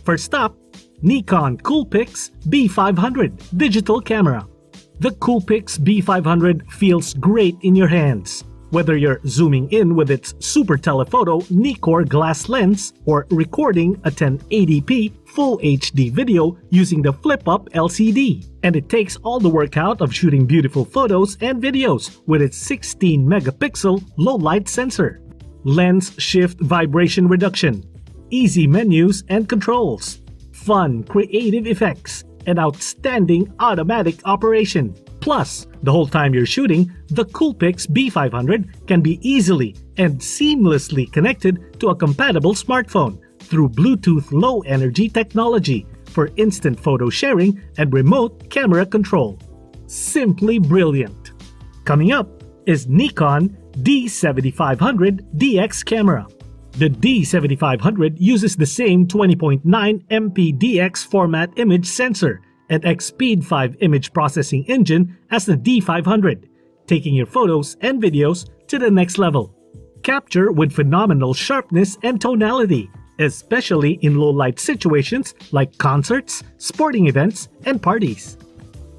First up, Nikon Coolpix B500 digital camera. The Coolpix B500 feels great in your hands. Whether you're zooming in with its super telephoto Nikkor glass lens or recording a 1080p Full HD video using the flip-up LCD. And it takes all the work out of shooting beautiful photos and videos with its 16-megapixel low-light sensor. Lens shift vibration reduction, easy menus and controls, fun creative effects, and outstanding automatic operation. Plus, the whole time you're shooting, the Coolpix B500 can be easily and seamlessly connected to a compatible smartphone through Bluetooth Low Energy technology for instant photo sharing and remote camera control. Simply brilliant! Coming up is Nikon D7500 DX camera. The D7500 uses the same 20.9 MP DX format image sensor and X-Speed 5 image processing engine as the D500, taking your photos and videos to the next level. Capture with phenomenal sharpness and tonality, especially in low-light situations like concerts, sporting events, and parties.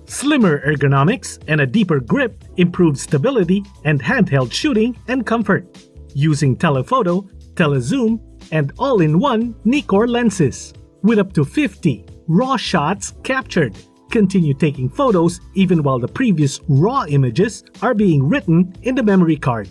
Slimmer ergonomics and a deeper grip improve stability and handheld shooting and comfort. Using telephoto, telezoom, and all-in-one Nikkor lenses. With up to 50 raw shots captured, continue taking photos even while the previous raw images are being written in the memory card.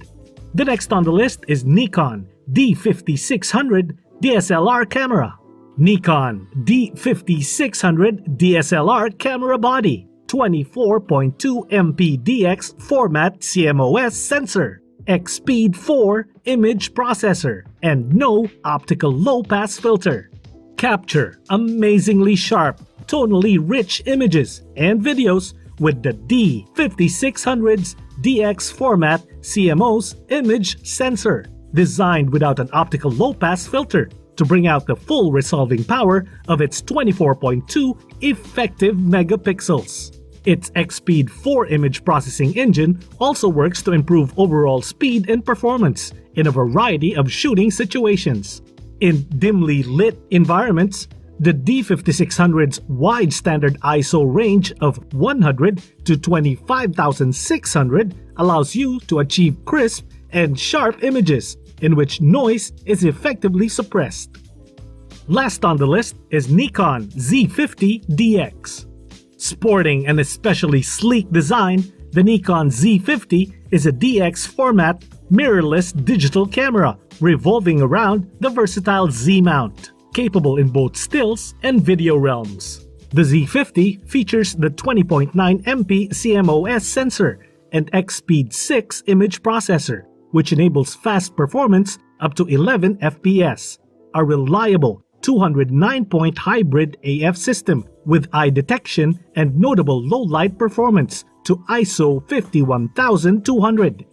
The next on the list is Nikon D5600 DSLR camera. Nikon D5600 DSLR camera body, 24.2 MP DX format CMOS sensor, X-Speed 4 image processor, and no optical low-pass filter. Capture amazingly sharp, tonally rich images and videos with the D5600's DX format CMOS image sensor, designed without an optical low-pass filter to bring out the full resolving power of its 24.2 effective megapixels. Its X-Speed 4 image processing engine also works to improve overall speed and performance in a variety of shooting situations. In dimly lit environments, the D5600's wide standard ISO range of 100 to 25,600 allows you to achieve crisp and sharp images in which noise is effectively suppressed. Last on the list is Nikon Z50 DX. Sporting an especially sleek design, the Nikon Z50 is a DX format mirrorless digital camera revolving around the versatile Z-mount, capable in both stills and video realms. The Z50 features the 20.9 MP CMOS sensor and X-Speed 6 image processor, which enables fast performance up to 11 FPS, a reliable 209-point hybrid AF system with eye detection and notable low-light performance to ISO 51200.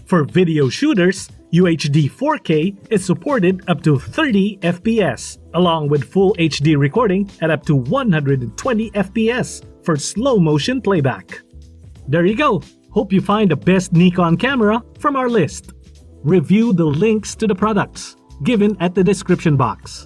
For video shooters, UHD 4K is supported up to 30 FPS, along with Full HD recording at up to 120 FPS for slow-motion playback. There you go! Hope you find the best Nikon camera from our list. Review the links to the products given at the description box.